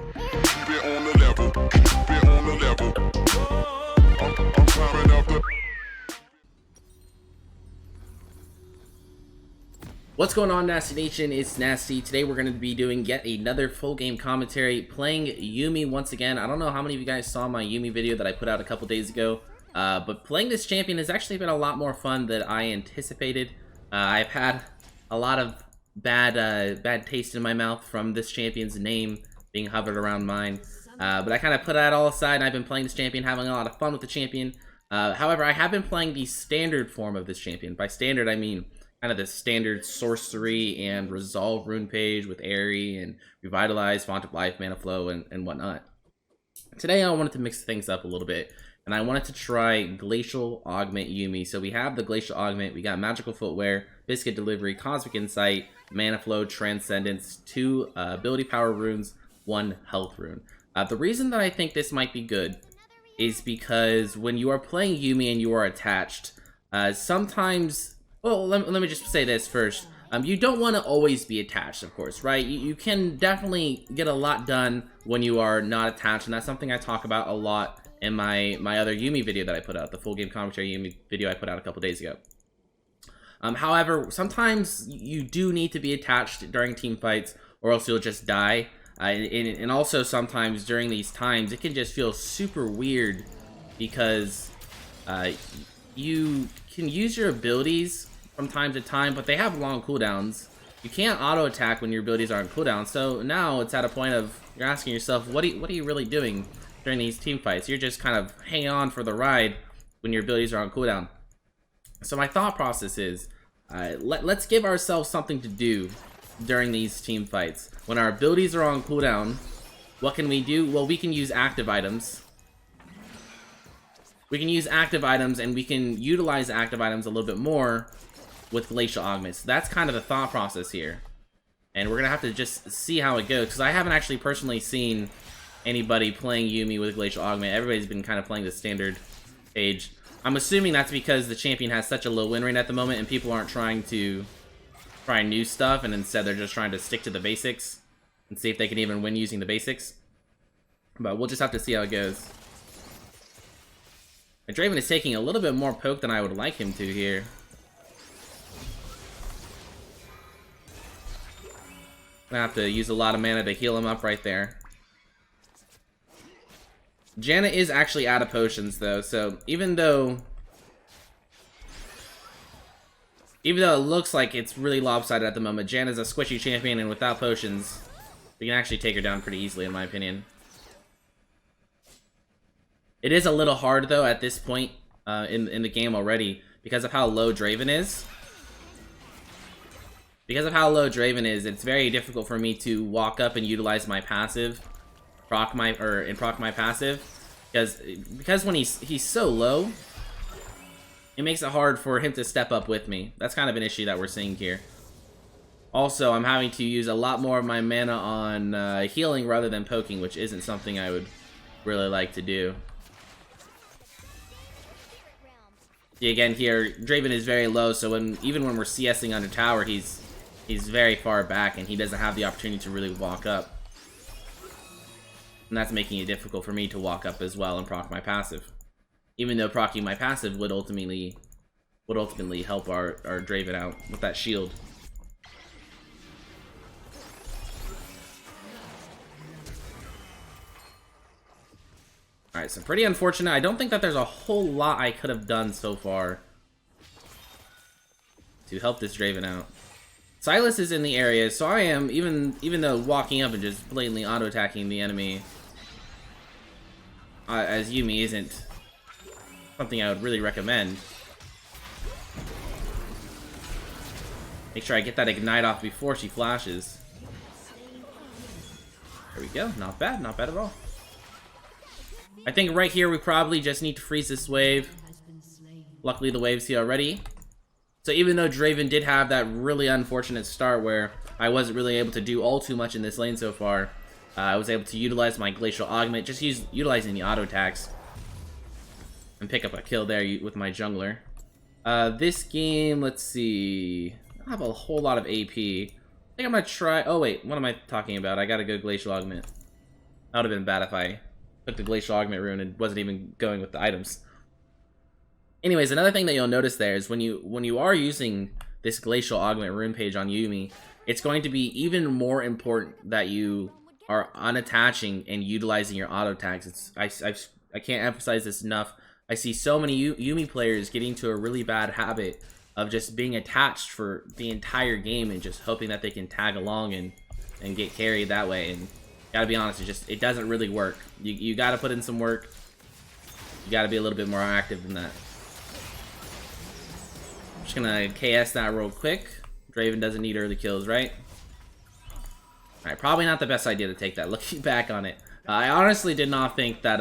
Keep it on the level. Keep it on the level. I'm climbing up the. What's going on, Nasteey Nation? It's Nasteey. Today we're going to be doing yet another full game commentary, playing Yuumi once again. I don't know how many of you guys saw my Yuumi video that I put out a couple days ago, but playing this champion has actually been a lot more fun than I anticipated. I've had a lot of bad taste in my mouth from this champion's name being hovered around mine, but I kind of put that all aside, and I've been playing this champion, having a lot of fun with the champion. However, I have been playing the standard form of this champion. By standard, I mean kind of the standard sorcery and resolve rune page with Airy and Revitalize, Font of Life, Mana Flow, and whatnot. Today I wanted to mix things up a little bit, and I wanted to try Glacial Augment Yuumi. So we have the Glacial Augment, we got Magical Footwear, Biscuit Delivery, Cosmic Insight, Mana Flow, Transcendence, 2 ability power runes, 1 health rune. The reason that I think this might be good is because when you are playing Yuumi and you are attached, sometimes... Well, let me just say this first. You don't want to always be attached, of course, right? You can definitely get a lot done when you are not attached, and that's something I talk about a lot in my other Yuumi video that I put out, the full game commentary Yuumi video I put out a couple days ago. However, sometimes you do need to be attached during team fights, or else you'll just die. And also sometimes during these times, it can just feel super weird because you can use your abilities from time to time, but they have long cooldowns. You can't auto attack when your abilities are on cooldown, so now it's at a point of you're asking yourself, what are you really doing during these team fights? You're just kind of hanging on for the ride when your abilities are on cooldown. So my thought process is, let's give ourselves something to do during these team fights. When our abilities are on cooldown, what can we do? Well, we can use active items. We can use active items, and we can utilize active items a little bit more with Glacial Augments. So that's kind of the thought process here. And we're going to have to just see how it goes, because I haven't actually personally seen anybody playing Yuumi with Glacial Augment. Everybody's been kind of playing the standard page. I'm assuming that's because the champion has such a low win rate at the moment, and people aren't trying to try new stuff, and instead they're just trying to stick to the basics and see if they can even win using the basics. But we'll just have to see how it goes. And Draven is taking a little bit more poke than I would like him to here. I'm gonna have to use a lot of mana to heal him up right there. Janna is actually out of potions though, so even though it looks like it's really lopsided at the moment, Janna's a squishy champion, and without potions, we can actually take her down pretty easily in my opinion. It is a little hard though at this point in the game already because of how low Draven is. Because of how low Draven is, it's very difficult for me to walk up and utilize my passive, proc my passive, because when he's so low, it makes it hard for him to step up with me. That's kind of an issue that we're seeing here. Also, I'm having to use a lot more of my mana on healing rather than poking, which isn't something I would really like to do. See, again here, Draven is very low, so even when we're CSing under tower, he's very far back, and he doesn't have the opportunity to really walk up. And that's making it difficult for me to walk up as well and proc my passive. Even though proccing my passive would ultimately help our Draven out with that shield. Alright, so pretty unfortunate. I don't think that there's a whole lot I could have done so far to help this Draven out. Silas is in the area, so I am, even though walking up and just blatantly auto-attacking the enemy as Yuumi isn't something I would really recommend. Make sure I get that ignite off before she flashes. There we go. Not bad at all. I think right here we probably just need to freeze this wave. Luckily the wave's here already. So even though Draven did have that really unfortunate start where I wasn't really able to do all too much in this lane so far, I was able to utilize my Glacial Augment, just utilizing the auto attacks, and pick up a kill there with my jungler. This game, let's see, I don't have a whole lot of AP. I think I'm gonna try, oh wait, what am I talking about? I gotta go Glacial Augment. That would have been bad if I took the glacial augment rune and wasn't even going with the items. Anyways, another thing that you'll notice there is when you are using this glacial augment rune page on Yuumi, it's going to be even more important that you are unattaching and utilizing your auto attacks. I can't emphasize this enough. I see so many Yuumi players getting to a really bad habit of just being attached for the entire game and just hoping that they can tag along and get carried that way. And gotta be honest, it doesn't really work. You gotta put in some work. You gotta be a little bit more active than that. I'm just gonna KS that real quick. Draven doesn't need early kills, right? Alright, probably not the best idea to take that, looking back on it. I honestly did not think that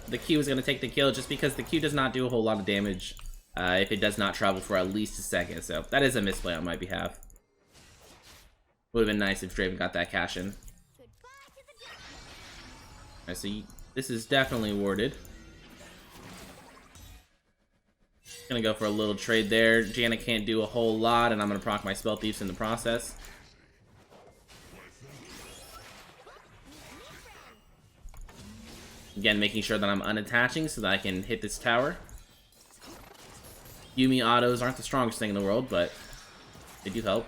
the Q was going to take the kill, just because the Q does not do a whole lot of damage if it does not travel for at least a second. So that is a misplay on my behalf. Would have been nice if Draven got that cash in. Alright, so this is definitely warded. Gonna go for a little trade there. Janna can't do a whole lot, and I'm gonna proc my spell thieves in the process. Again, making sure that I'm unattaching so that I can hit this tower. Yuumi autos aren't the strongest thing in the world, but they do help.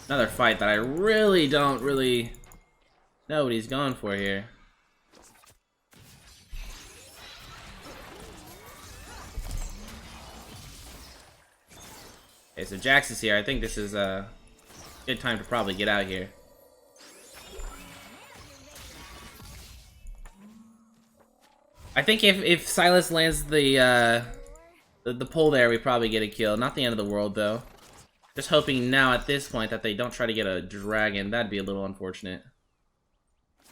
Another fight that I really don't know what he's going for here. Okay, so Jax is here. I think this is a good time to probably get out here. I think if Silas lands the pull there, we probably get a kill. Not the end of the world, though. Just hoping now at this point that they don't try to get a dragon. That'd be a little unfortunate.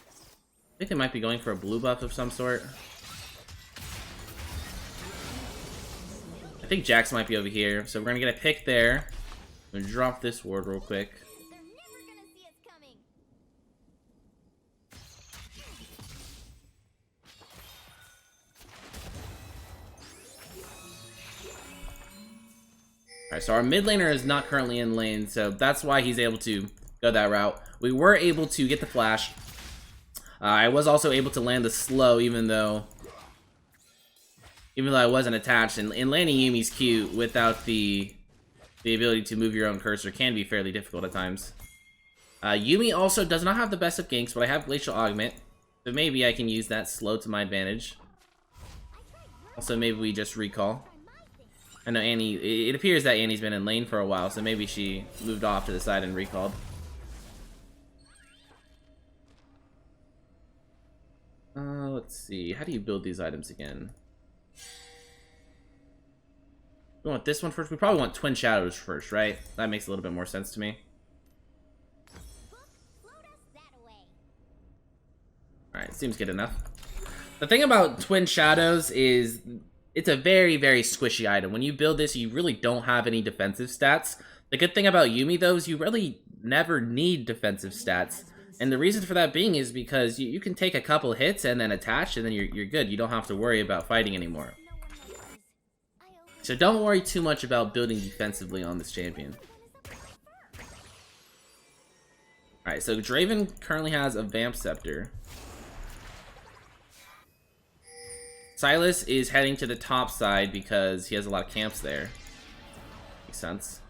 I think they might be going for a blue buff of some sort. I think Jax might be over here, so we're gonna get a pick there. I'm gonna drop this ward real quick. Alright, so our mid laner is not currently in lane, so that's why he's able to go that route. We were able to get the flash. I was also able to land the slow, even though I wasn't attached. And landing Yumi's Q without the ability to move your own cursor can be fairly difficult at times. Yuumi also does not have the best of ganks, but I have glacial augment, so maybe I can use that slow to my advantage. Also, maybe we just recall. I know Annie, it appears that Annie's been in lane for a while, so maybe she moved off to the side and recalled. Let's see, how do you build these items again? We want this one first. We probably want Twin Shadows first, right? That makes a little bit more sense to me. Alright, seems good enough. The thing about Twin Shadows is it's a very, very squishy item. When you build this, you really don't have any defensive stats. The good thing about Yuumi, though, is you really never need defensive stats. And the reason for that being is because you can take a couple hits and then attach, and then you're good. You don't have to worry about fighting anymore. So don't worry too much about building defensively on this champion. Alright, so Draven currently has a Vamp Scepter. Silas is heading to the top side because he has a lot of camps there. Makes sense.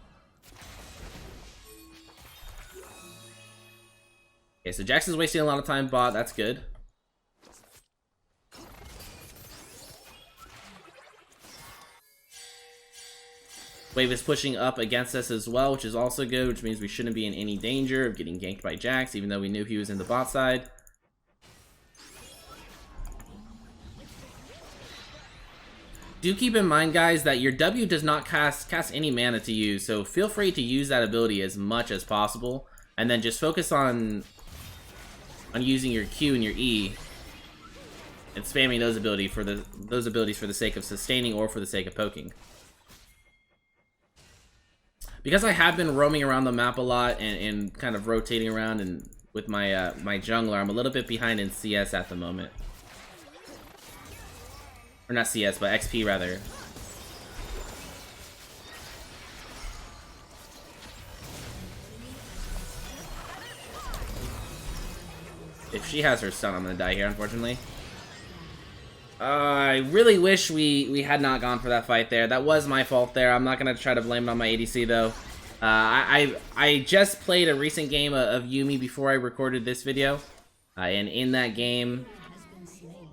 Okay, so Jax is wasting a lot of time bot, that's good. Wave is pushing up against us as well, which is also good, which means we shouldn't be in any danger of getting ganked by Jax, even though we knew he was in the bot side. Do keep in mind, guys, that your W does not cast any mana to use, so feel free to use that ability as much as possible, and then just focus on using your Q and your E, and spamming those abilities for the sake of sustaining or for the sake of poking. Because I have been roaming around the map a lot and kind of rotating around and with my my jungler, I'm a little bit behind in CS at the moment. Or not CS, but XP rather. If she has her stun, I'm gonna die here, unfortunately. I really wish we had not gone for that fight there. That was my fault there. I'm not gonna try to blame it on my ADC though. I just played a recent game of Yuumi before I recorded this video, and in that game,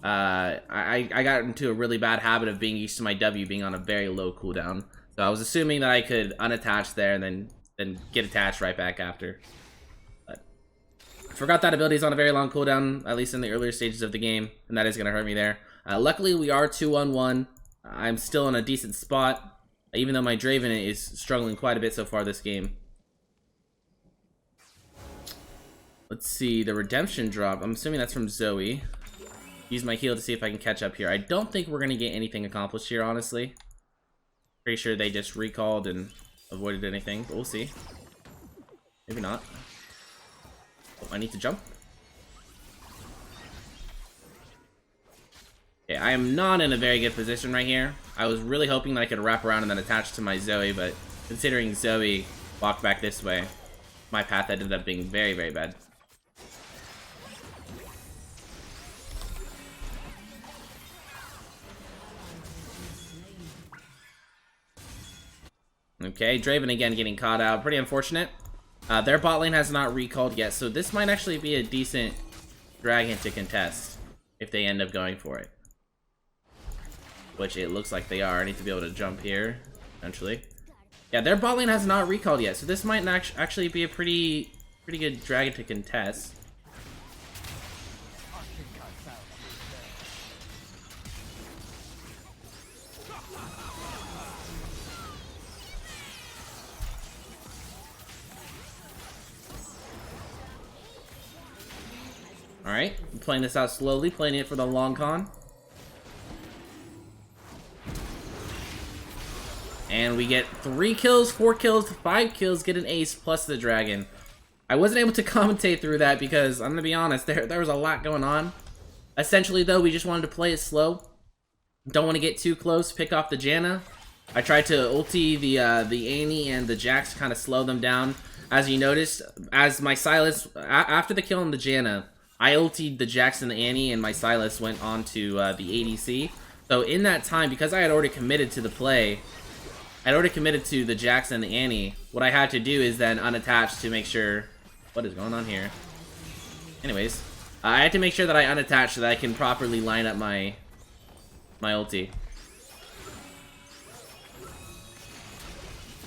I got into a really bad habit of being used to my W being on a very low cooldown. So I was assuming that I could unattach there and then get attached right back after. But I forgot that ability is on a very long cooldown, at least in the earlier stages of the game, and that is gonna hurt me there. Luckily, we are 2-on-1. I'm still in a decent spot, even though my Draven is struggling quite a bit so far this game. Let's see, the redemption drop. I'm assuming that's from Zoe. Use my heal to see if I can catch up here. I don't think we're going to get anything accomplished here, honestly. Pretty sure they just recalled and avoided anything, but we'll see. Maybe not. Oh, I need to jump. Okay, I am not in a very good position right here. I was really hoping that I could wrap around and then attach to my Zoe, but considering Zoe walked back this way, my path ended up being very, very bad. Okay, Draven again getting caught out. Pretty unfortunate. Their bot lane has not recalled yet, so this might actually be a decent dragon to contest if they end up going for it. Which it looks like they are. I need to be able to jump here, eventually. Yeah, their bot lane has not recalled yet, so this might actually be a pretty good dragon to contest. Alright, I'm playing this out slowly, playing it for the long con. And we get 3 kills, 4 kills, 5 kills, get an ace, plus the dragon. I wasn't able to commentate through that because, I'm gonna be honest, there was a lot going on. Essentially, though, we just wanted to play it slow. Don't want to get too close, pick off the Janna. I tried to ulti the Annie and the Jax to kind of slow them down. As you noticed, as my Sylas, after the kill on the Janna, I ultied the Jax and the Annie, and my Sylas went on to the ADC. So in that time, because I had already committed to the play, I'd already committed to the Jax and the Annie, what I had to do is then unattach to make sure... What is going on here? Anyways, I had to make sure that I unattach so that I can properly line up my ulti.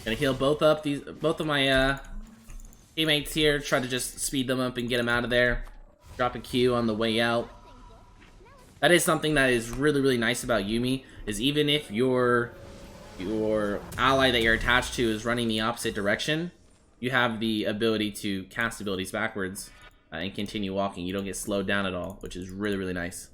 Gonna heal both of my teammates here, try to just speed them up and get them out of there. Drop a Q on the way out. That is something that is really, really nice about Yuumi, is even if your ally that you're attached to is running the opposite direction, you have the ability to cast abilities backwards and continue walking. You don't get slowed down at all, which is really, really nice.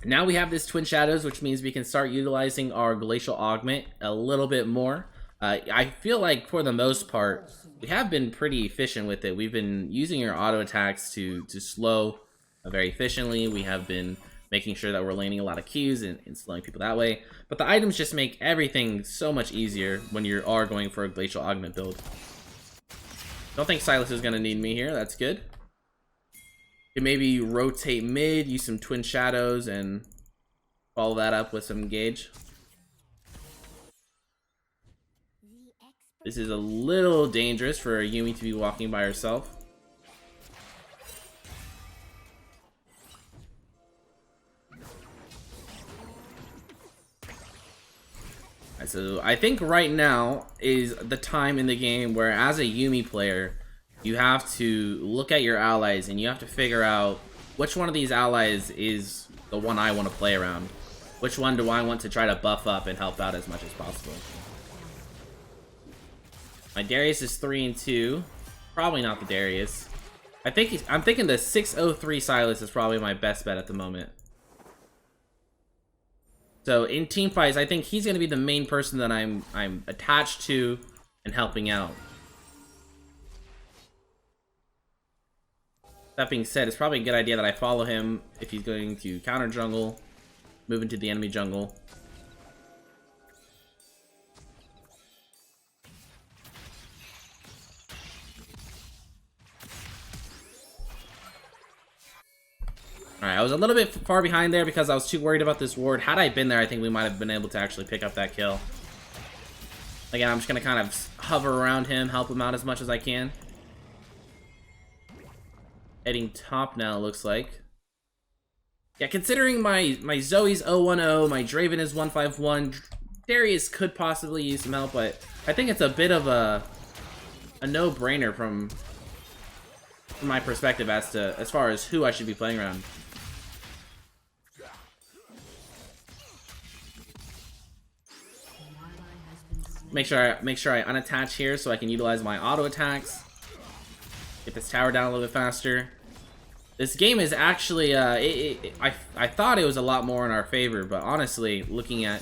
Now we have this Twin Shadows, which means we can start utilizing our glacial augment a little bit more. I feel like for the most part, we have been pretty efficient with it. We've been using our auto attacks to slow very efficiently. We have been making sure that we're landing a lot of Qs and slowing people that way. But the items just make everything so much easier when you are going for a glacial augment build. Don't think Sylas is going to need me here. That's good. Can maybe rotate mid, use some Twin Shadows, and follow that up with some engage. This is a little dangerous for Yuumi to be walking by herself. So I think right now is the time in the game where, as a Yuumi player, you have to look at your allies and you have to figure out which one of these allies is the one I want to play around. Which one do I want to try to buff up and help out as much as possible. My Darius is 3-2. Probably not the Darius. I'm thinking the 603 Sylas is probably my best bet at the moment. So in team fights, I think he's going to be the main person that I'm attached to and helping out. That being said, it's probably a good idea that I follow him if he's going to counter jungle, move into the enemy jungle. was a little bit far behind there because I was too worried about this ward. Had I been there, I think we might have been able to actually pick up that kill. Again, I'm just going to kind of hover around him, help him out as much as I can. Heading top now, looks like. Yeah, considering my Zoe's 010, my Draven is 151, Darius could possibly use some help, but I think it's a bit of a no-brainer from my perspective as far as who I should be playing around. Make sure I unattach here so I can utilize my auto attacks. Get this tower down a little bit faster. This game is actually I thought it was a lot more in our favor, but honestly, looking at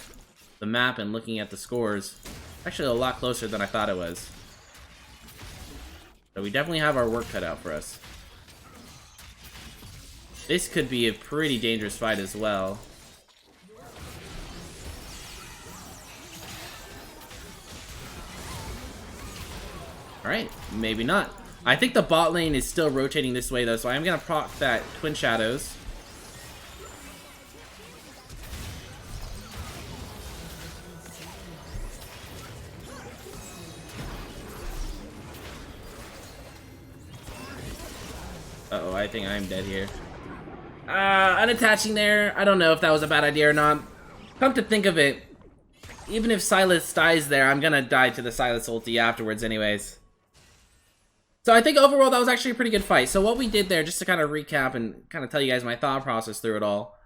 the map and looking at the scores, actually a lot closer than I thought it was. So we definitely have our work cut out for us. This could be a pretty dangerous fight as well. Alright, maybe not. I think the bot lane is still rotating this way though, so I'm gonna proc that Twin Shadows. Uh-oh, I think I'm dead here. Unattaching there. I don't know if that was a bad idea or not. Come to think of it, even if Sylas dies there, I'm gonna die to the Sylas ulti afterwards anyways. So I think overall that was actually a pretty good fight. So what we did there, just to kind of recap and kind of tell you guys my thought process through it all,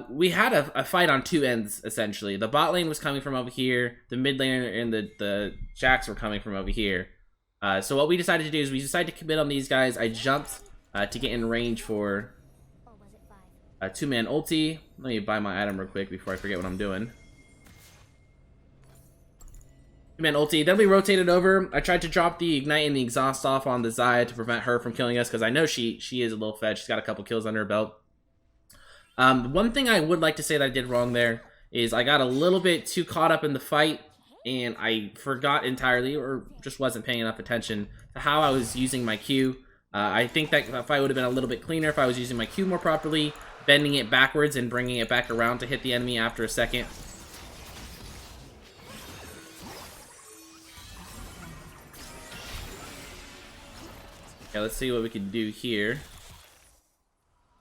we had a fight on two ends, essentially. The bot lane was coming from over here, the mid lane and the Jacks were coming from over here. So what we decided to do is we decided to commit on these guys. I jumped to get in range for a two-man ulti. Let me buy my item real quick before I forget what I'm doing. Two-man ulti. Then we rotated over. I tried to drop the ignite and the exhaust off on the Xayah to prevent her from killing us, because I know she is a little fed. She's got a couple kills under her belt. One thing I would like to say that I did wrong there is I got a little bit too caught up in the fight, and I forgot entirely, or just wasn't paying enough attention to how I was using my Q. I think that fight would have been a little bit cleaner if I was using my Q more properly, bending it backwards and bringing it back around to hit the enemy after a second. Yeah, let's see what we can do here.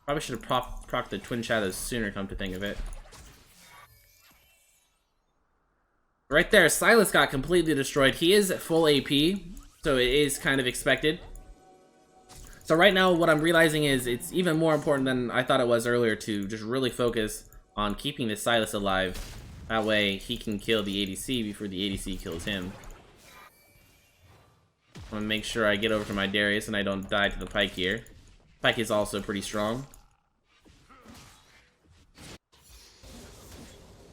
Probably should have procced the Twin Shadows sooner, come to think of it. Right there, Sylas got completely destroyed. He is at full AP, so it is kind of expected. So right now, what I'm realizing is it's even more important than I thought it was earlier to just really focus on keeping the Sylas alive. That way, he can kill the ADC before the ADC kills him. I want to make sure I get over to my Darius and I don't die to the Pyke here. Pyke is also pretty strong.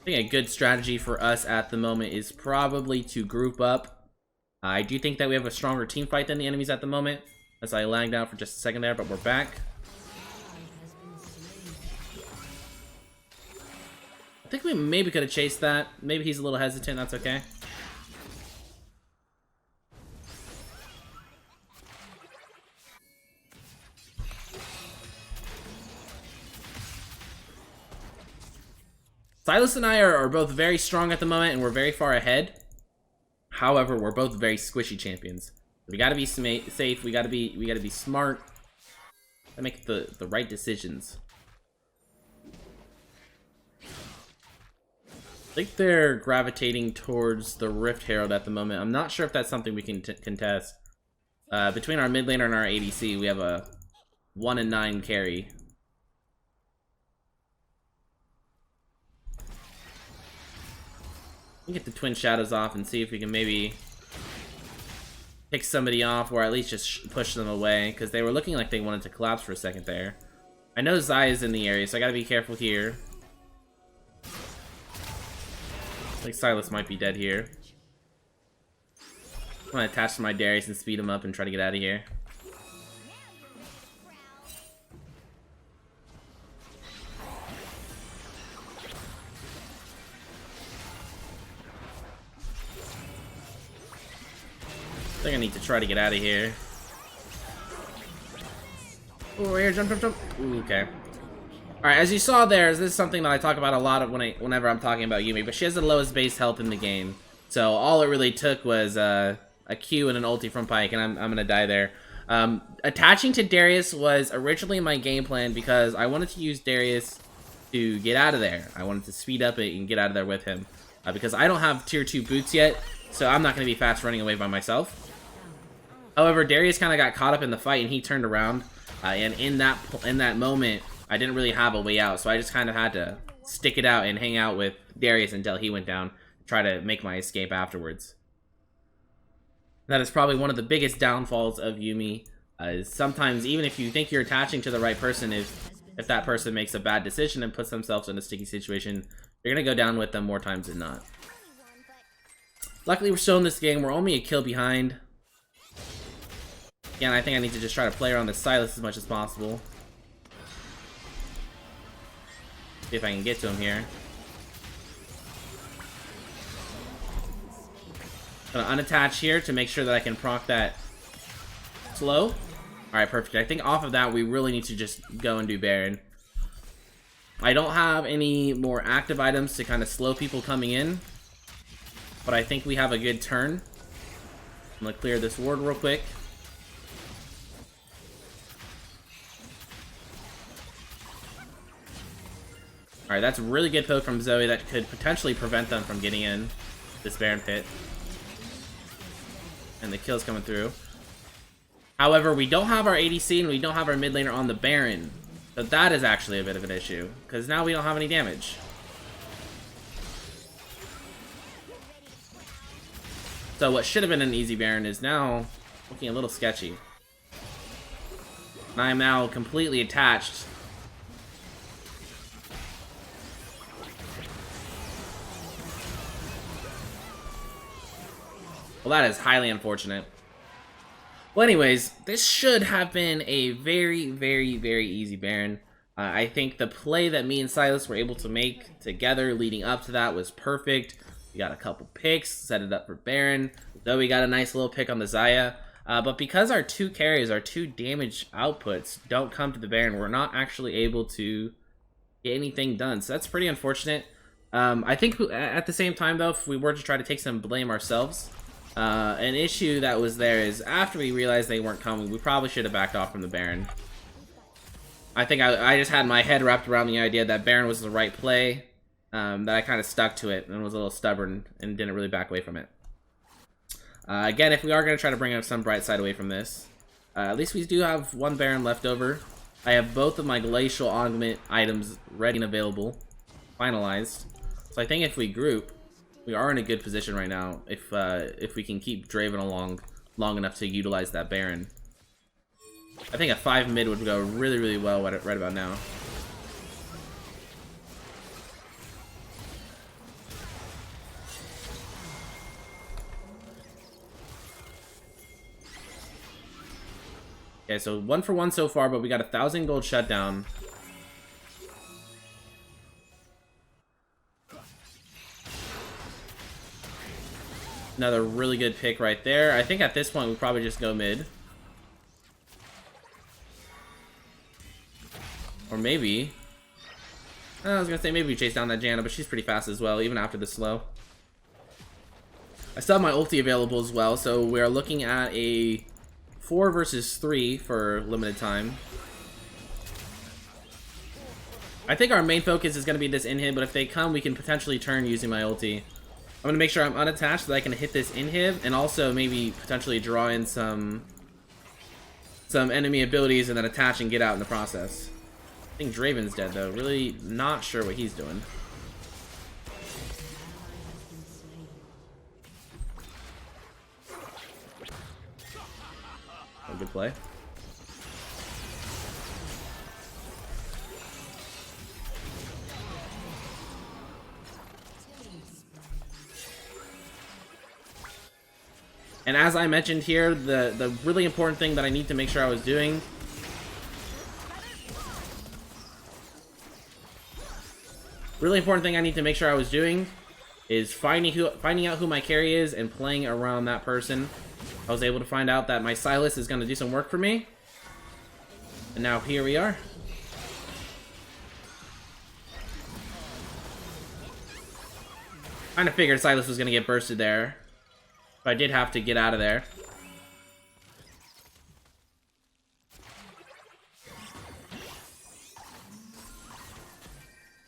I think a good strategy for us at the moment is probably to group up. I do think that we have a stronger team fight than the enemies at the moment. As I lagged out for just a second there, but we're back. I think we maybe could have chased that. Maybe he's a little hesitant, that's okay. Sylas and I are both very strong at the moment, and we're very far ahead. However, we're both very squishy champions. We gotta be safe. We gotta be smart. And make the right decisions. I think they're gravitating towards the Rift Herald at the moment. I'm not sure if that's something we can contest. Between our mid laner and our ADC, we have a 1-9 carry. We get the Twin Shadows off and see if we can maybe pick somebody off, or at least just push them away, because they were looking like they wanted to collapse for a second there. I know Xayah is in the area, so I gotta be careful here. I think Sylas might be dead here. I'm gonna attach to my Darius and speed him up and try to get out of here. I think I need to try to get out of here. Oh, here, jump, jump, jump. Ooh, okay. Alright, as you saw there, this is something that I talk about a lot of whenever I'm talking about Yuumi, but she has the lowest base health in the game. So all it really took was a Q and an ulti from Pyke, and I'm gonna die there. Attaching to Darius was originally my game plan because I wanted to use Darius to get out of there. I wanted to speed up it and get out of there with him. Because I don't have tier 2 boots yet, so I'm not gonna be fast running away by myself. However, Darius kind of got caught up in the fight and he turned around. And in that moment, I didn't really have a way out, so I just kind of had to stick it out and hang out with Darius until he went down, try to make my escape afterwards. That is probably one of the biggest downfalls of Yuumi. Sometimes, even if you think you're attaching to the right person, if that person makes a bad decision and puts themselves in a sticky situation, you're gonna go down with them more times than not. Luckily, we're still in this game. We're only a kill behind. Again, I think I need to just try to play around the Sylas as much as possible. See if I can get to him here. Gonna unattach here to make sure that I can proc that slow. Alright, perfect. I think off of that, we really need to just go and do Baron. I don't have any more active items to kind of slow people coming in, but I think we have a good turn. I'm gonna clear this ward real quick. Alright, that's a really good poke from Zoe that could potentially prevent them from getting in this Baron pit. And the kill's coming through. However, we don't have our ADC and we don't have our mid laner on the Baron. So that is actually a bit of an issue, because now we don't have any damage. So what should have been an easy Baron is now looking a little sketchy. And I am now completely attached. Well, that is highly unfortunate. Well, anyways, this should have been a very, very, very easy Baron. I think the play that me and Sylas were able to make together leading up to that was perfect. We got a couple picks, set it up for Baron. Though we got a nice little pick on the Xayah. But because our two carries, our two damage outputs don't come to the Baron, we're not actually able to get anything done. So that's pretty unfortunate. I think at the same time, though, if we were to try to take some blame ourselves, an issue that was there is after we realized they weren't coming, we probably should have backed off from the Baron. I think I just had my head wrapped around the idea that Baron was the right play, that I kind of stuck to it and was a little stubborn and didn't really back away from it. Again, if we are going to try to bring up some bright side away from this, at least we do have one Baron left over. I have both of my glacial augment items ready and available, finalized. So I think if we group, we are in a good position right now if we can keep Draven along long enough to utilize that Baron. I think a 5 mid would go really, really well right about now. Okay, so 1 for 1 so far, but we got 1,000 gold shutdown. Another really good pick right there. I think at this point we probably just go mid. Or maybe... I was gonna say maybe we chase down that Janna, but she's pretty fast as well, even after the slow. I still have my ulti available as well, so we're looking at a 4 versus 3 for limited time. I think our main focus is gonna be this inhib, but if they come, we can potentially turn using my ulti. I'm gonna make sure I'm unattached so that I can hit this inhib, and also maybe potentially draw in some enemy abilities and then attach and get out in the process. I think Draven's dead though. Really not sure what he's doing. Oh, good play. And as I mentioned here, the really important thing that I need to make sure I was doing is finding out who my carry is and playing around that person. I was able to find out that my Sylas is going to do some work for me. And now here we are. Kind of figured Silas was gonna get bursted there, but I did have to get out of there.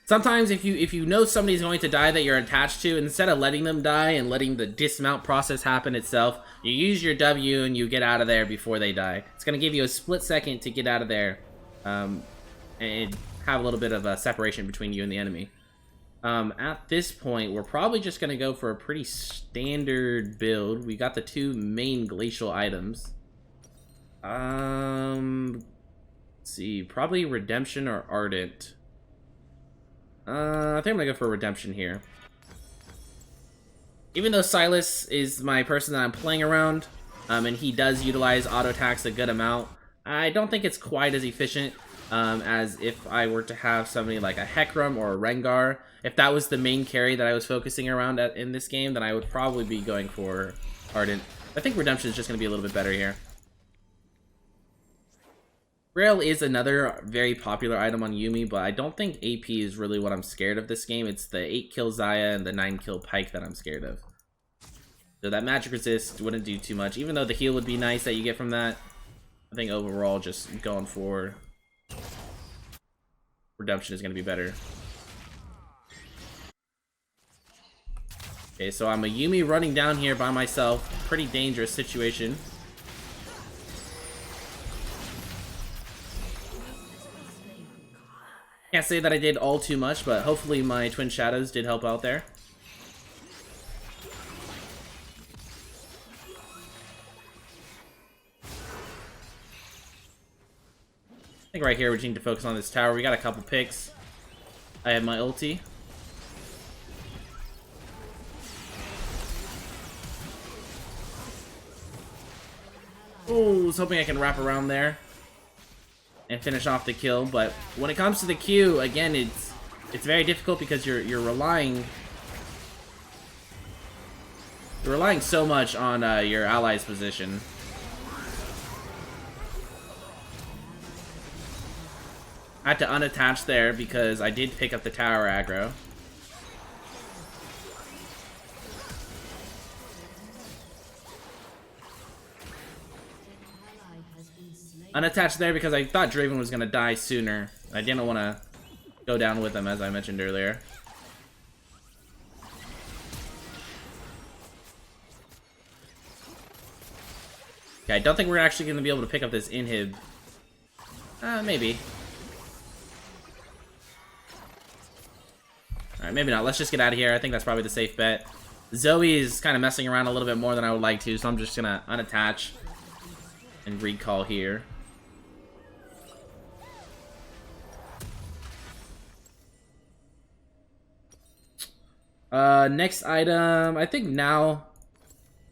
Sometimes if you know somebody's going to die that you're attached to, instead of letting them die and letting the dismount process happen itself, you use your W and you get out of there before they die. It's going to give you a split second to get out of there and have a little bit of a separation between you and the enemy. At this point, we're probably just going to go for a pretty standard build. We got the two main glacial items. Let's see, probably Redemption or Ardent. I think I'm gonna go for Redemption here. Even though Silas is my person that I'm playing around, and he does utilize auto attacks a good amount, I don't think it's quite as efficient as if I were to have somebody like a Hecarim or a Rengar. If that was the main carry that I was focusing around in this game, then I would probably be going for Ardent. I think Redemption is just gonna be a little bit better here. Grail is another very popular item on Yuumi, but I don't think AP is really what I'm scared of this game. It's the 8 kill Xayah and the 9 kill Pyke that I'm scared of. So that magic resist wouldn't do too much, even though the heal would be nice that you get from that. I think overall just going for Redemption is going to be better. Okay, so I'm a Yuumi running down here by myself. Pretty dangerous situation. Can't say that I did all too much, but hopefully my Twin Shadows did help out there. I think right here we just need to focus on this tower. We got a couple picks. I have my ulti. Oh, I was hoping I can wrap around there and finish off the kill, but when it comes to the Q, again, it's very difficult because you're relying so much on your ally's position. I had to unattach there because I did pick up the tower aggro. Unattached there because I thought Draven was going to die sooner. I didn't want to go down with him, as I mentioned earlier. Okay, I don't think we're actually going to be able to pick up this inhib. Maybe. Alright, maybe not. Let's just get out of here. I think that's probably the safe bet. Zoe is kind of messing around a little bit more than I would like to, so I'm just going to unattach and recall here. Next item, I think now,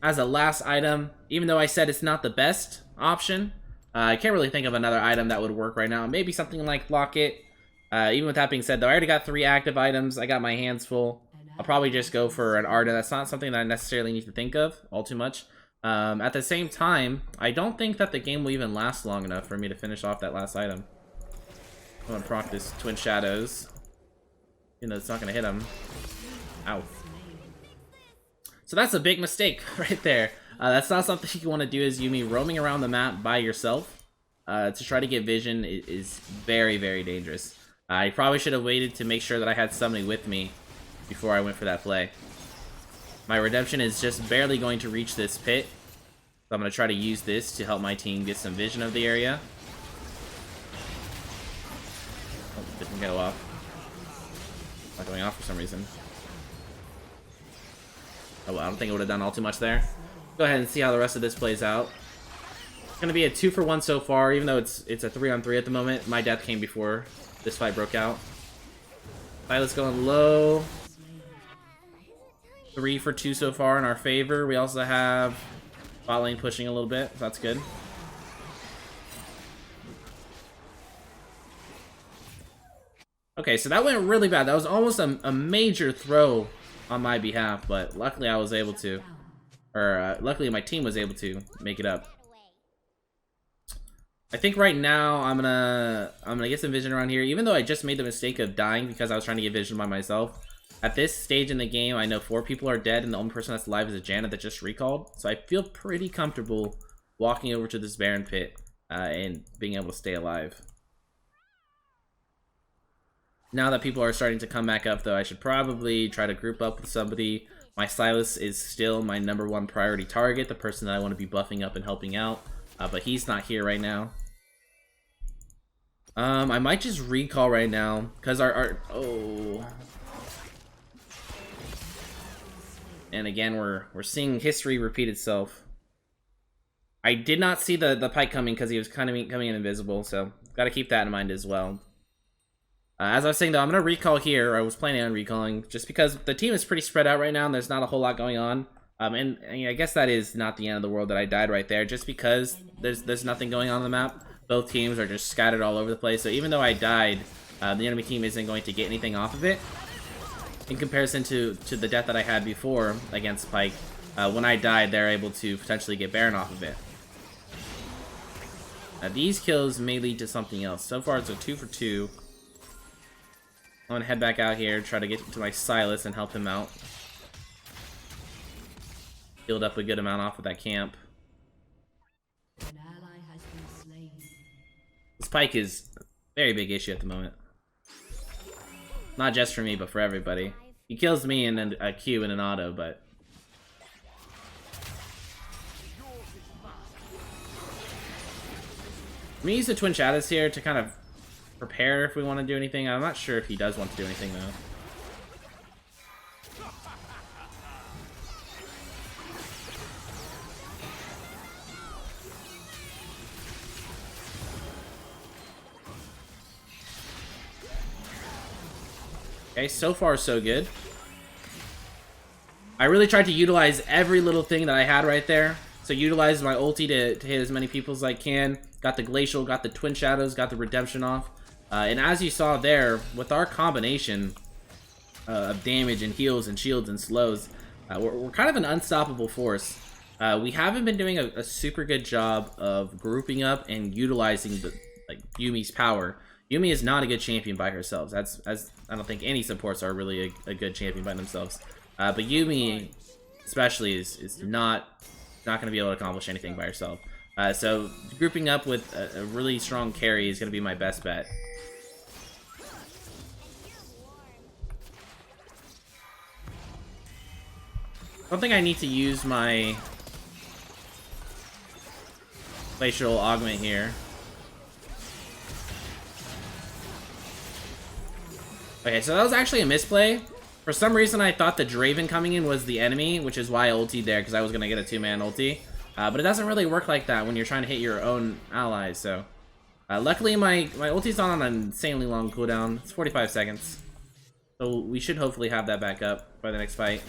as a last item, even though I said it's not the best option, I can't really think of another item that would work right now. Maybe something like Locket. Even with that being said, though, I already got 3 active items. I got my hands full. I'll probably just go for an Ardent. That's not something that I necessarily need to think of all too much. At the same time, I don't think that the game will even last long enough for me to finish off that last item. I'm gonna proc this Twin Shadows. You know, it's not gonna hit him. Ow. So that's a big mistake right there. That's not something you want to do as Yuumi. Roaming around the map by yourself to try to get vision is very, very dangerous. I probably should have waited to make sure that I had somebody with me before I went for that play. My Redemption is just barely going to reach this pit. So I'm going to try to use this to help my team get some vision of the area. Oh, didn't go off. Not going off for some reason. Oh, well, I don't think it would have done all too much there. Go ahead and see how the rest of this plays out. It's going to be a 2-for-1 so far, even though it's a 3-on-3 at the moment. My death came before this fight broke out. Silas going low. 3-for-2 so far in our favor. We also have bot lane pushing a little bit. So that's good. Okay, so that went really bad. That was almost a major throw on my behalf, but luckily I was able to, or luckily my team was able to make it up. I think right now I'm gonna get some vision around here, even though I just made the mistake of dying because I was trying to get vision by myself. At this stage in the game, I know 4 people are dead, and the only person that's alive is a Janet that just recalled. So I feel pretty comfortable walking over to this Baron pit and being able to stay alive. Now that people are starting to come back up, though, I should probably try to group up with somebody. My Silas is still my #1 priority target, the person that I want to be buffing up and helping out. But he's not here right now. I might just recall right now, because oh. And again, we're seeing history repeat itself. I did not see the Pyke coming because he was kind of coming in invisible, so got to keep that in mind as well. As I was saying, though, I'm going to recall here. I was planning on recalling just because the team is pretty spread out right now and there's not a whole lot going on. And I guess that is not the end of the world that I died right there, just because there's nothing going on the map. Both teams are just scattered all over the place. So even though I died, the enemy team isn't going to get anything off of it. In comparison to the death that I had before against Pyke, when I died, they're able to potentially get Baron off of it. These kills may lead to something else. So far, it's a 2 for 2. I'm gonna head back out here, try to get to my Silas and help him out. Healed up a good amount off of that camp. An ally has been slain. This Pyke is a very big issue at the moment. Not just for me, but for everybody. He kills me in a Q and an auto, but... I'm gonna use the Twin Shadows here to kind of prepare if we want to do anything. I'm not sure if he does want to do anything, though. Okay, so far so good. I really tried to utilize every little thing that I had right there. So utilize my ulti to hit as many people as I can. Got the glacial, got the Twin Shadows, got the redemption off. And as you saw there, with our combination of damage and heals and shields and slows, we're kind of an unstoppable force. We haven't been doing a super good job of grouping up and utilizing Yumi's power. Yummi is not a good champion by herself. I don't think any supports are really a good champion by themselves. But Yummi, especially, is not going to be able to accomplish anything by herself. So grouping up with a really strong carry is going to be my best bet. I don't think I need to use my glacial augment here. Okay, so that was actually a misplay. For some reason, I thought the Draven coming in was the enemy, which is why I ultied there, because I was going to get a 2-man ulti. But it doesn't really work like that when you're trying to hit your own allies, so... luckily, my ulti's not on an insanely long cooldown. It's 45 seconds. So we should hopefully have that back up by the next fight.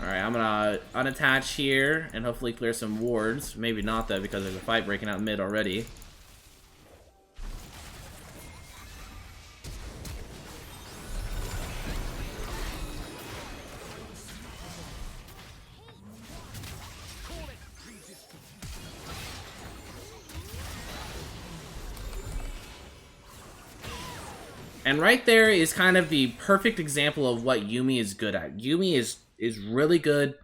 Alright, I'm gonna unattach here and hopefully clear some wards. Maybe not, though, because there's a fight breaking out mid already. And right there is kind of the perfect example of what Yuumi is good at. Yuumi is really good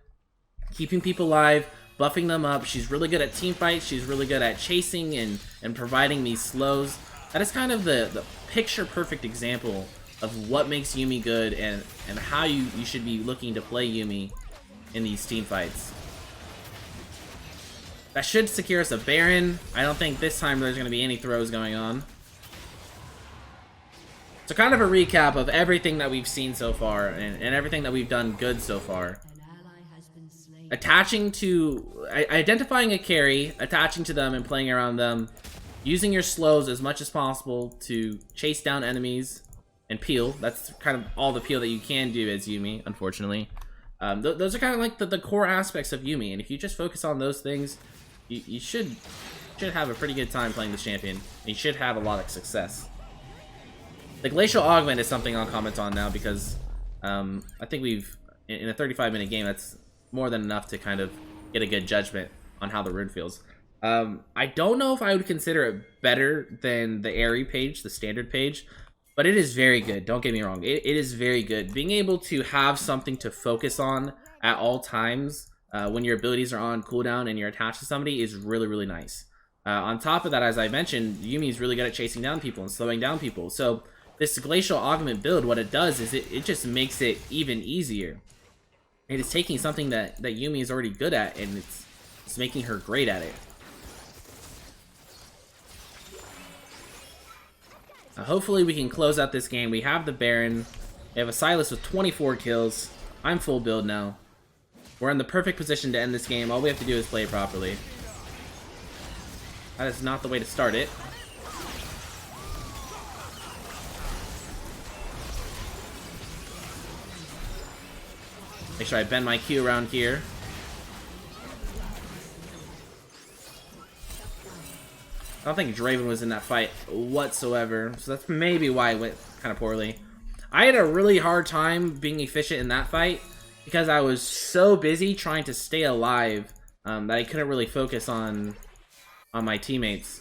keeping people alive, buffing them up. She's really good at team fights. She's really good at chasing and providing these slows. That is kind of the picture-perfect example of what makes Yuumi good and how you should be looking to play Yuumi in these team fights. That should secure us a Baron. I don't think this time there's going to be any throws going on. So kind of a recap of everything that we've seen so far and everything that we've done good so far. Attaching to, identifying a carry, attaching to them and playing around them, using your slows as much as possible to chase down enemies and peel. That's kind of all the peel that you can do as Yuumi, unfortunately. Those are kind of like the core aspects of Yuumi, and if you just focus on those things, you should have a pretty good time playing this champion. And you should have a lot of success. The glacial augment is something I'll comment on now because I think we've, in a 35-minute game, that's more than enough to kind of get a good judgment on how the rune feels. I don't know if I would consider it better than the Airy page, the standard page, but it is very good. Don't get me wrong. It is very good. Being able to have something to focus on at all times when your abilities are on cooldown and you're attached to somebody is really, really nice. On top of that, as I mentioned, Yuumi is really good at chasing down people and slowing down people. So this glacial augment build, what it does is it just makes it even easier. It is taking something that Yuumi is already good at, and it's making her great at it. Hopefully we can close out this game. We have the Baron. We have a Sylas with 24 kills. I'm full build now. We're in the perfect position to end this game. All we have to do is play it properly. That is not the way to start it. Make sure I bend my Q around here. I don't think Draven was in that fight whatsoever, so that's maybe why it went kind of poorly. I had a really hard time being efficient in that fight because I was so busy trying to stay alive that I couldn't really focus on my teammates.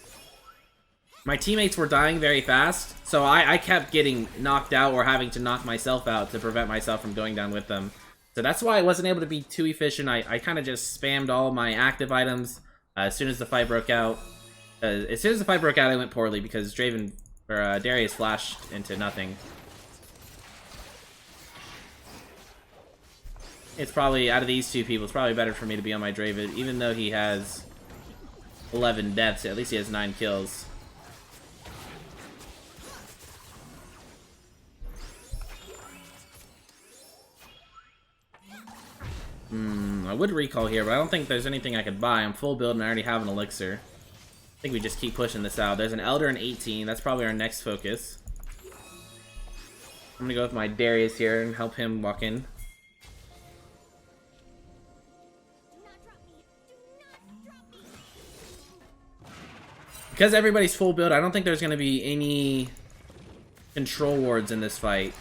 My teammates were dying very fast, so I kept getting knocked out or having to knock myself out to prevent myself from going down with them. So that's why I wasn't able to be too efficient. I kind of just spammed all my active items as soon as the fight broke out. As soon as the fight broke out, it went poorly because Draven or Darius flashed into nothing. It's probably, out of these two people, it's probably better for me to be on my Draven, even though he has 11 deaths. At least he has 9 kills. I would recall here, but I don't think there's anything I could buy. I'm full build and I already have an elixir. I think we just keep pushing this out. There's an Elder in 18. That's probably our next focus. I'm gonna go with my Darius here and help him walk in. Because everybody's full build, I don't think there's gonna be any control wards in this fight.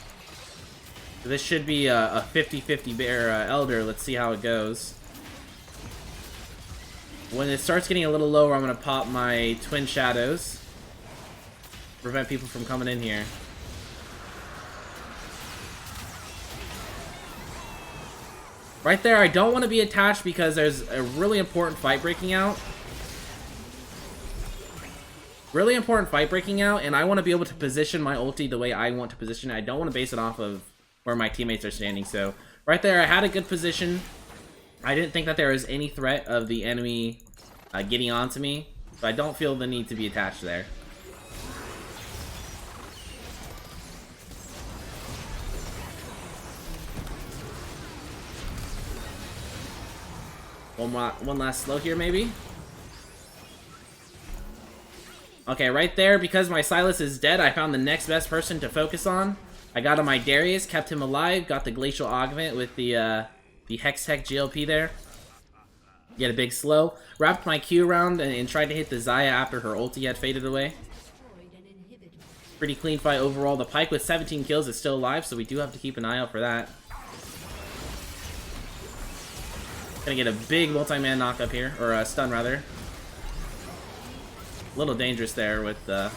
So this should be a 50-50 bear Elder. Let's see how it goes. When it starts getting a little lower, I'm going to pop my Twin Shadows. Prevent people from coming in here. Right there, I don't want to be attached because there's a really important fight breaking out. Really important fight breaking out, and I want to be able to position my ulti the way I want to position it. I don't want to base it off of where my teammates are standing. So right there, I had a good position. I didn't think that there was any threat of the enemy getting onto me, so I don't feel the need to be attached there. One last slow here, maybe? Okay, right there, because my Sylas is dead, I found the next best person to focus on. I got on my Darius, kept him alive, got the glacial augment with the Hex Tech GLP there. Get a big slow. Wrapped my Q around and tried to hit the Xayah after her ulti had faded away. Pretty clean fight overall. The Pyke with 17 kills is still alive, so we do have to keep an eye out for that. Gonna get a big multi-man knock up here, or a stun rather. A little dangerous there with the...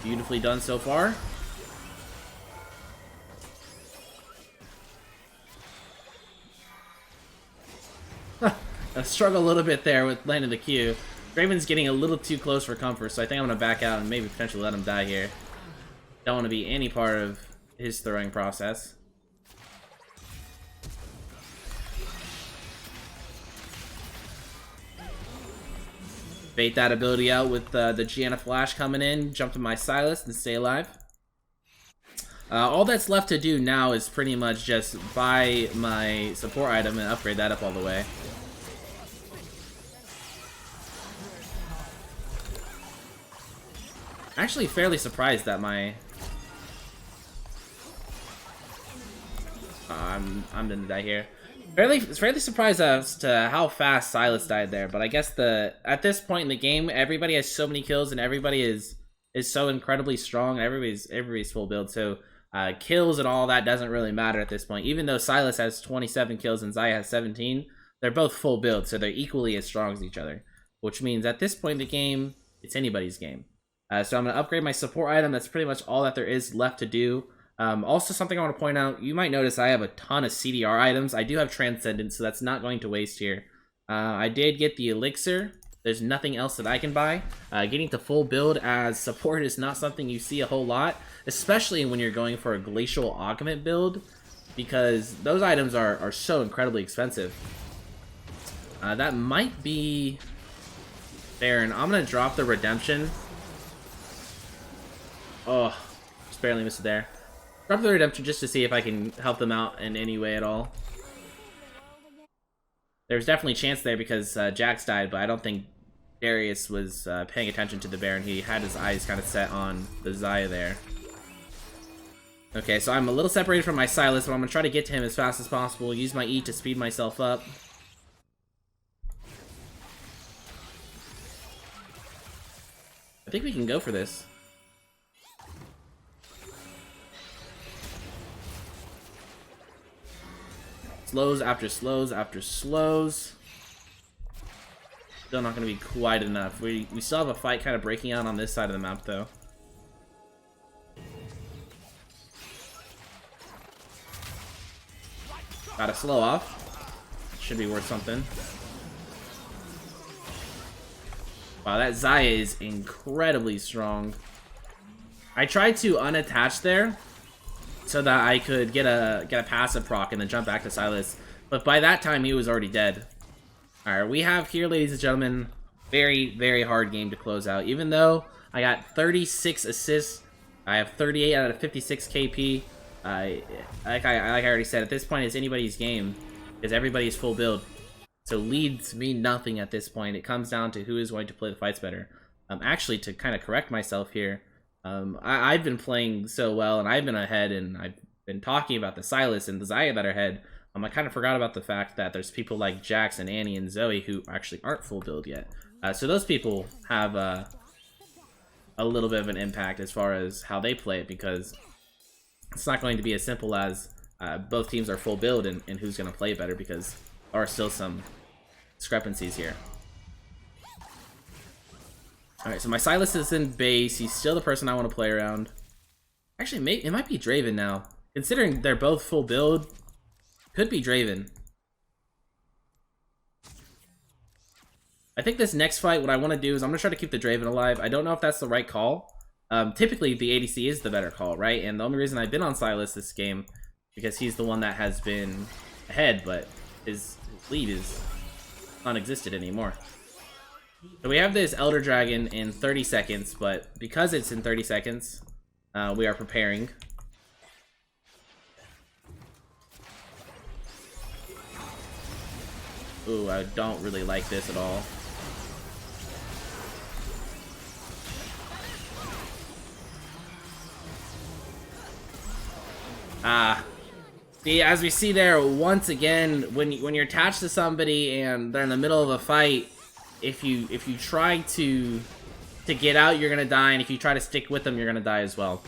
Beautifully done so far. I struggle a little bit there with landing the Q. Draven's getting a little too close for comfort, so I think I'm going to back out and maybe potentially let him die here. Don't want to be any part of his throwing process. Bait that ability out with the Gianna Flash coming in, jump to my Sylas and stay alive. All that's left to do now is pretty much just buy my support item and upgrade that up all the way. Actually fairly surprised that my... I'm gonna die here. Fairly surprised as to how fast Sylas died there, but I guess at this point in the game, everybody has so many kills and everybody is so incredibly strong. Everybody's full build, so Kills and all that doesn't really matter at this point. Even though Silas has 27 kills and Zaya has 17, they're both full build, so they're equally as strong as each other. Which means at this point in the game, it's anybody's game. So I'm going to upgrade my support item. That's pretty much all that there is left to do. Also, something I want to point out, you might notice I have a ton of CDR items. I do have Transcendence, so that's not going to waste here. I did get the Elixir. There's nothing else that I can buy. Getting to full build as support is not something you see a whole lot, especially when you're going for a glacial augment build, because those items are so incredibly expensive. That might be fair, and I'm going to drop the Redemption. Oh, just barely missed it there. Drop the Redemption just to see if I can help them out in any way at all. There's definitely a chance there because Jax died, but I don't think Darius was paying attention to the Baron. He had his eyes kind of set on the Zaya there. Okay, so I'm a little separated from my Silas, but I'm going to try to get to him as fast as possible. Use my E to speed myself up. I think we can go for this. Slows after slows after slows. Still not going to be quite enough. We still have a fight kind of breaking out on this side of the map, though. Gotta slow off. Should be worth something. Wow, that Zaya is incredibly strong. I tried to unattach there so that I could get a passive proc and then jump back to Silas. But by that time, he was already dead. Alright, we have here, ladies and gentlemen, very, very hard game to close out. Even though I got 36 assists, I have 38 out of 56 KP. Like I already said, at this point, it's anybody's game, because everybody's full build. So leads mean nothing at this point. It comes down to who is going to play the fights better. Actually, to kind of correct myself here, I've been playing so well, and I've been ahead, and I've been talking about the Silas and the Zaya that are ahead. I kind of forgot about the fact that there's people like Jax and Annie and Zoe who actually aren't full build yet. So those people have a little bit of an impact as far as how they play it, because it's not going to be as simple as both teams are full build and who's going to play better, because there are still some discrepancies here. Alright, so my Silas is in base. He's still the person I want to play around. Actually, it might be Draven now. Considering they're both full build, could be Draven. I think this next fight, what I want to do is I'm going to try to keep the Draven alive. I don't know if that's the right call. Typically, the ADC is the better call, right? And the only reason I've been on Silas this game, because he's the one that has been ahead, but his lead is non-existent anymore. So we have this Elder Dragon in 30 seconds, but because it's in 30 seconds, we are preparing. Ooh, I don't really like this at all. See, as we see there, once again, when you're attached to somebody and they're in the middle of a fight, if you try to get out, you're gonna die, and if you try to stick with them, you're gonna die as well.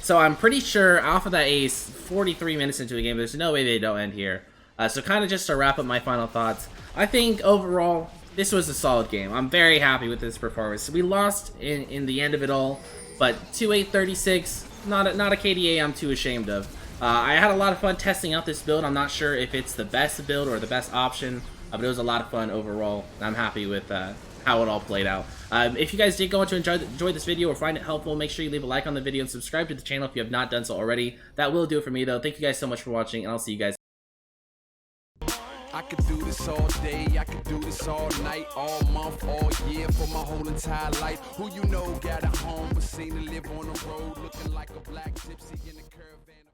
So I'm pretty sure off of that ace, 43 minutes into a game, there's no way they don't end here. So kind of just to wrap up my final thoughts, I think overall this was a solid game. I'm very happy with this performance. We lost in the end of it all, but 2-8-36, not a KDA I'm too ashamed of. I had a lot of fun testing out this build. I'm not sure if it's the best build or the best option, but it was a lot of fun overall. I'm happy with how it all played out. If you guys did go on to enjoy this video or find it helpful, make sure you leave a like on the video and subscribe to the channel if you have not done so already. That will do it for me, though. Thank you guys so much for watching, and I'll see you guys. I could do this all day, I could do this all night, all month, all year, for my whole entire life. Who you know got a home, but seen to live on the road, looking like a black gypsy in the curve.